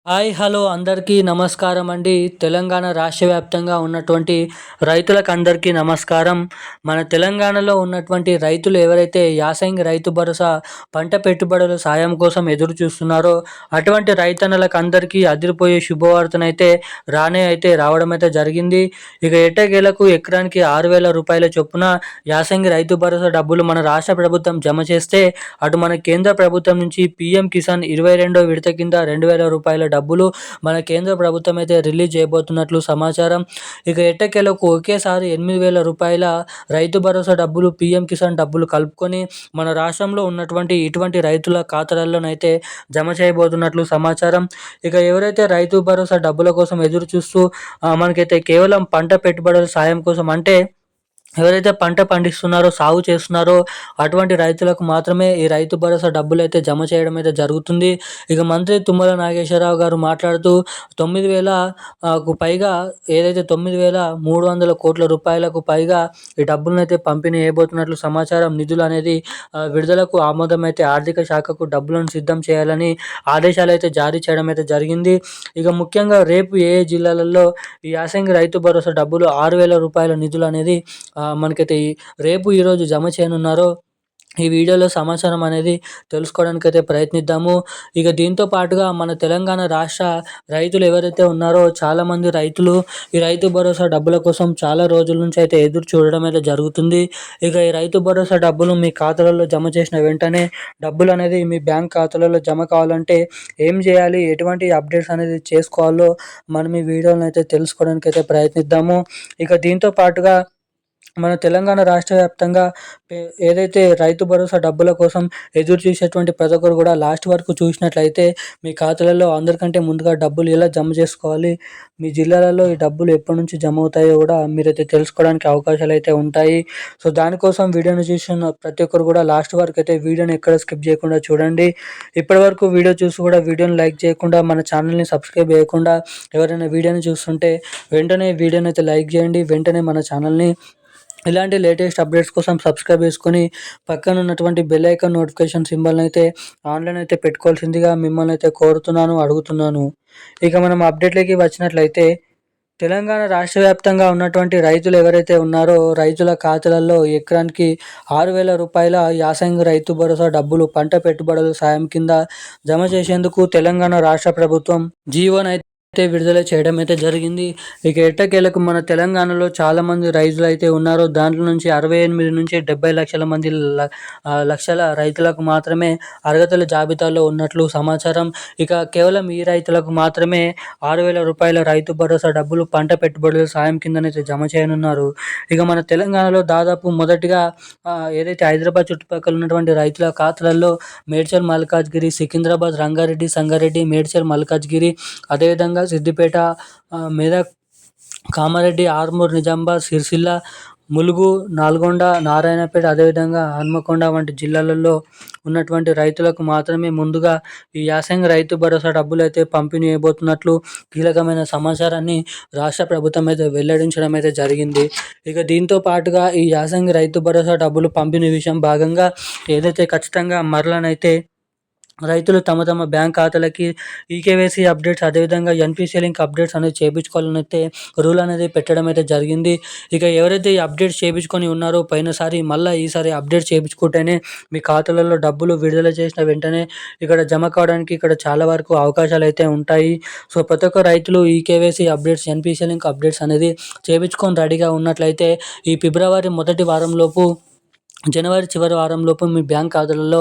Hi! Hello! అందరికీ నమస్కారం అండి. తెలంగాణ రాష్ట్ర వ్యాప్తంగా ఉన్నటువంటి రైతులకందరికీ నమస్కారం. మన తెలంగాణలో ఉన్నటువంటి రైతులు ఎవరైతే యాసంగి రైతు భరోసా పంట పెట్టుబడుల సాయం కోసం ఎదురు చూస్తున్నారో, అటువంటి రైతన్నలకందరికీ అదిరిపోయే శుభవార్తనైతే రావడం అయితే జరిగింది. ఇక ఎట్టకేలకు ఎకరానికి రూ. 6,000 చొప్పున యాసంగి రైతు భరోసా డబ్బులు మన రాష్ట్ర ప్రభుత్వం జమ చేస్తే, అటు మన కేంద్ర ప్రభుత్వం నుంచి పీఎం కిసాన్ 22వ విడత కింద రూ. 2,000 డబ్బులు మన కేంద్ర ప్రభుత్వం అయితే రిలీజ్ చేయబోతున్నట్లు సమాచారం. ఇక ఎట్టకేలకు ఒకేసారి రూ. 8,000 రైతు భరోసా డబ్బులు, పీఎం కిసాన్ డబ్బులు కలుపుకొని మన రాష్ట్రంలో ఉన్నటువంటి ఇటువంటి రైతుల ఖాతాలలోనైతే జమ చేయబోతున్నట్లు సమాచారం. ఇక ఎవరైతే రైతు భరోసా డబ్బుల కోసం ఎదురు చూస్తూ మనకైతే కేవలం పంట పెట్టుబడుల సాయం కోసం, అంటే ఎవరైతే పంట పండిస్తున్నారో, సాగు చేస్తున్నారో అటువంటి రైతులకు మాత్రమే ఈ రైతు భరోసా డబ్బులైతే జమ చేయడం అయితే జరుగుతుంది. ఇక మంత్రి తుమ్మల నాగేశ్వరరావు గారు మాట్లాడుతూ 9,000 పైగా, ఏదైతే 9,300 కోట్ల రూపాయలకు పైగా ఈ డబ్బులనైతే పంపిణీ చేయబోతున్నట్లు సమాచారం. నిధులు అనేది విడుదలకు ఆమోదం అయితే ఆర్థిక శాఖకు డబ్బులను సిద్ధం చేయాలని ఆదేశాలు అయితే జారీ చేయడం అయితే జరిగింది. ఇక ముఖ్యంగా రేపు ఏ జిల్లాలలో ఈ యాసంగి రైతు భరోసా డబ్బులు రూ. 6,000 నిధులు అనేది మనకైతే రేపు ఈరోజు జమ చేయనున్నారో ఈ వీడియోలో సమాచారం అనేది తెలుసుకోవడానికైతే ప్రయత్నిద్దాము. ఇక దీంతో పాటుగా మన తెలంగాణ రాష్ట్ర రైతులు ఎవరైతే ఉన్నారో, చాలామంది రైతులు ఈ రైతు భరోసా డబ్బుల కోసం చాలా రోజుల నుంచి అయితే ఎదురు చూడడం అయితే జరుగుతుంది. ఇక ఈ రైతు భరోసా డబ్బులు మీ ఖాతాలలో జమ చేసిన వెంటనే డబ్బులు అనేది మీ బ్యాంక్ ఖాతాలలో జమ కావాలంటే ఏం చేయాలి, ఎటువంటి అప్డేట్స్ అనేది చేసుకోవాలో మనం ఈ వీడియోలో అయితే తెలుసుకోవడానికైతే ప్రయత్నిద్దాము. ఇక దీంతో పాటుగా మన తెలంగాణ రాష్ట్ర వ్యాప్తంగా ఏదైతే రైతు భరోసా డబ్బుల కోసం ఎదురు చూసేటువంటి ప్రతి ఒక్కరు కూడా లాస్ట్ వరకు చూసినట్లయితే మీ ఖాతాలలో అందరికంటే ముందుగా డబ్బులు ఎలా జమ చేసుకోవాలి, మీ జిల్లాలలో ఈ డబ్బులు ఎప్పటి నుంచి జమ అవుతాయో కూడా మీరైతే తెలుసుకోవడానికి అవకాశాలు అయితే ఉంటాయి. సో దానికోసం వీడియోని చూసిన ప్రతి ఒక్కరు కూడా లాస్ట్ వరకు అయితే వీడియోని ఎక్కడ స్కిప్ చేయకుండా చూడండి. ఇప్పటివరకు వీడియో చూసి కూడా వీడియోని లైక్ చేయకుండా, మన ఛానల్ని సబ్స్క్రైబ్ చేయకుండా ఎవరైనా వీడియోని చూస్తుంటే వెంటనే వీడియోని అయితే లైక్ చేయండి. వెంటనే మన ఛానల్ని ఇలాంటి లేటెస్ట్ అప్డేట్స్ కోసం సబ్స్క్రైబ్ చేసుకొని పక్కన ఉన్నటువంటి బెల్ ఐకాన్ నోటిఫికేషన్ సింబల్ని అయితే ఆన్లైన్ అయితే పెట్టుకోవాల్సిందిగా మిమ్మల్ని అయితే అడుగుతున్నాను. ఇక మనం అప్డేట్లకి వచ్చినట్లయితే, తెలంగాణ రాష్ట్ర వ్యాప్తంగా ఉన్నటువంటి రైతులు ఎవరైతే ఉన్నారో రైతుల ఖాతాలలో ఎకరానికి రూ. 6,000 యాసంగి రైతు భరోసా డబ్బులు పంట పెట్టుబడుల సాయం కింద జమ చేసేందుకు తెలంగాణ రాష్ట్ర ప్రభుత్వం జీవోనైతే విడుదల చేయడం అయితే జరిగింది. ఇక ఎట్టకేలకు మన తెలంగాణలో చాలామంది రైతులు అయితే ఉన్నారో, దాంట్లో నుంచి 68 నుంచి 70 లక్షల మంది లక్షల రైతులకు మాత్రమే అర్హతల జాబితాలో ఉన్నట్లు సమాచారం. ఇక కేవలం ఈ రైతులకు మాత్రమే రూ. 6,000 రైతు భరోసా డబ్బులు పంట పెట్టుబడుల సాయం కిందనైతే జమ చేయనున్నారు. ఇక మన తెలంగాణలో దాదాపు మొదటిగా ఏదైతే హైదరాబాద్ చుట్టుపక్కల ఉన్నటువంటి రైతుల ఖాతాలలో మేడ్చల్, మల్కాజ్గిరి, సికింద్రాబాద్, రంగారెడ్డి, సంగారెడ్డి, మేడ్చల్, మల్కాజ్గిరి, అదేవిధంగా సిద్దిపేట, మెదక్, కామారెడ్డి, ఆర్మూర్, నిజామాబాద్, సిరిసిల్ల, ములుగు, నల్గొండ, నారాయణపేట, అదేవిధంగా హన్మకొండ వంటి జిల్లాలలో ఉన్నటువంటి రైతులకు మాత్రమే ముందుగా ఈ యాసంగి రైతు భరోసా డబ్బులు అయితే పంపిణీ చేయబోతున్నట్లు కీలకమైన సమాచారాన్ని రాష్ట్ర ప్రభుత్వం అయితే వెల్లడించడం అయితే జరిగింది. ఇక దీంతో పాటుగా ఈ యాసంగి రైతు భరోసా డబ్బులు పంపిణీ విషయం భాగంగా ఏదైతే ఖచ్చితంగా మరలనైతే రైతులు తమ తమ బ్యాంక్ ఖాతాలకి ఈకేవైసీ అప్డేట్స్, అదేవిధంగా ఎన్పిసి లింక్ అప్డేట్స్ అనేది చేయించుకోవాలనైతే రూల్ అనేది పెట్టడం అయితే జరిగింది. ఇక ఎవరైతే ఈ అప్డేట్స్ చేయించుకొని ఉన్నారో పోయినసారి, మళ్ళీ ఈసారి అప్డేట్ చేయించుకుంటేనే మీ ఖాతాలలో డబ్బులు విడుదల చేసిన వెంటనే ఇక్కడ జమ కావడానికి ఇక్కడ చాలా వరకు అవకాశాలు అయితే ఉంటాయి. సో ప్రతి ఒక్క రైతులు eKYC updates, NPC link updates అనేది చేయించుకొని రెడీగా ఉన్నట్లయితే ఈ ఫిబ్రవరి మొదటి వారంలోపు, జనవరి చివరి వారంలోపు మీ బ్యాంక్ ఖాతాలలో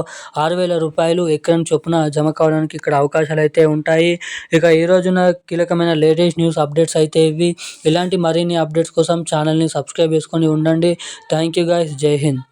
రూ. 6,000 ఎకరం చొప్పున జమ కావడానికి ఇక్కడ అవకాశాలు అయితే ఉంటాయి. ఇక ఈ రోజున కీలకమైన లేటెస్ట్ న్యూస్ అప్డేట్స్ అయితే ఇవి. ఇలాంటి మరిన్ని అప్డేట్స్ కోసం ఛానల్ని సబ్స్క్రైబ్ చేసుకొని ఉండండి. Thank you guys. జై హింద్.